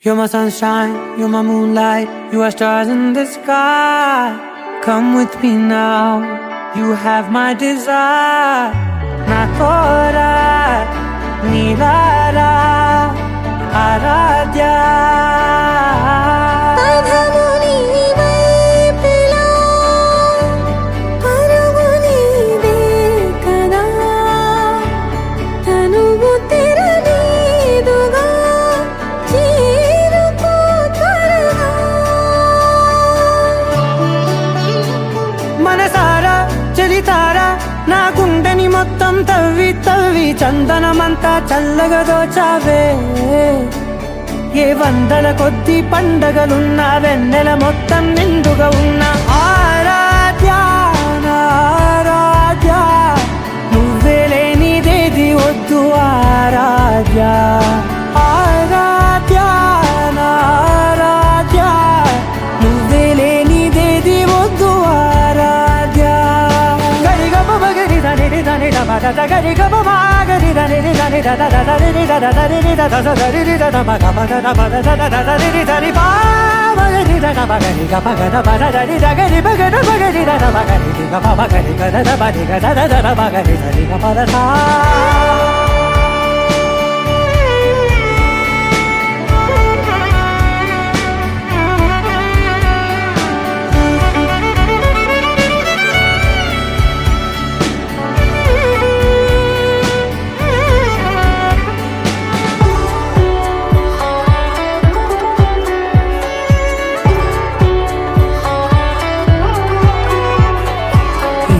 You're my sunshine, you're my moonlight, you are stars in the sky. Come with me now, you have my desire. Na tora, nilara, aradhya. మనసారా చలితారా నా గుండెని మొత్తం తవ్వి తవ్వి చందనమంతా చల్లగా దోచావే. ఏ వందల కొద్ది పండగలున్నా వెన్నెల మొత్తం నిండుగా ఉన్న ఆరాధ్య ఆరాధ్య, నువ్వే లేనిదేది వద్దు ఆరాధ్య ఆరాధ్య ఆరాధ్య, నువ్వే లేనిదేది వద్దు ఆరాధ్య. గరిగమ మగరి దని దని దమ గరి గమ మగరి దని దని దద దని దద దని దద దని దద మగ మగ దమ దద దని దని పా మగరి దద మగరి గమ గద పద దని దగరి మగద మగరి దద మగరి గమ మగరి గద మగరి గద దద మగరి దని గమ దద.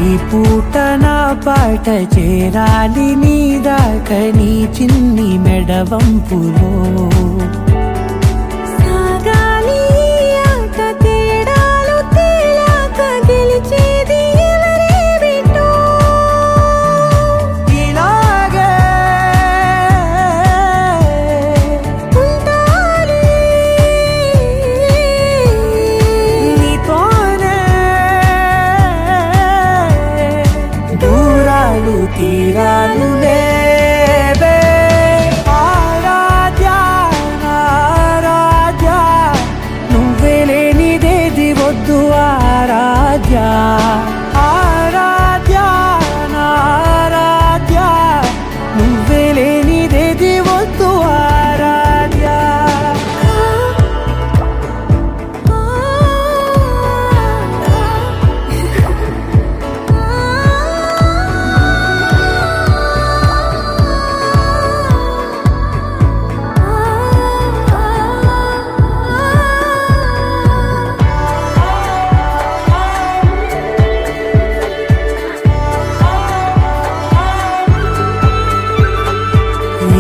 ఈ పూట నా పాట చేరాలి నీ దాకా నీ చిన్ని మెడవంపులో. సాగాలి ఆట తేడాలు తేలాక గెలిచేది ఎవరే బిడ్డో. ఇలాగే ఉంటాలి నీతోనే దూరాలు తీరాలు లేవే. ఆరాధ్య ఆరాధ్య, నువ్వే లేనిదేది వద్దు ఆరాధ్య ఆరాధ్య ఆరాధ్య, నువ్వే లేనిదేది వద్దు ఆరాధ్య.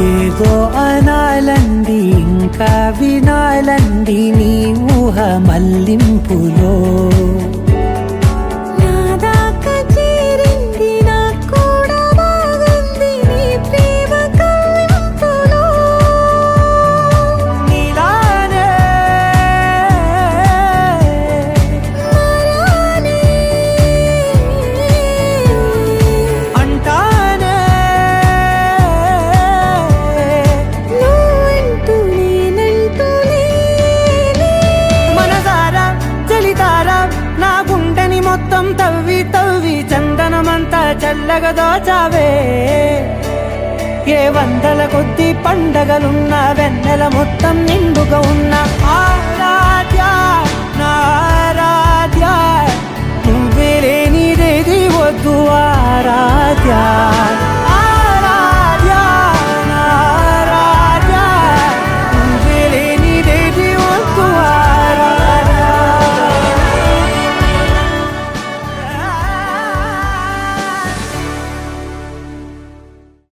ఏదో అనాలండి ఇంకా వినాలండి నీ ఊహ మల్లింపులో. నా దాకా చేరింది నాకు కూడా బాగుంది నీ ప్రేమ కవ్వింపులో. నీలానే మరానే అంటానే నువ్వంటూ నేనంటూ లేనే. మనసారా చలితారా నా గుండెని మొత్తం తవ్వి తవ్వి చందనమంతా చల్లగా దోచావే. ఏ వందల కొద్ది పండగలున్నా వెన్నెల మొత్తం నిండుగా ఉన్న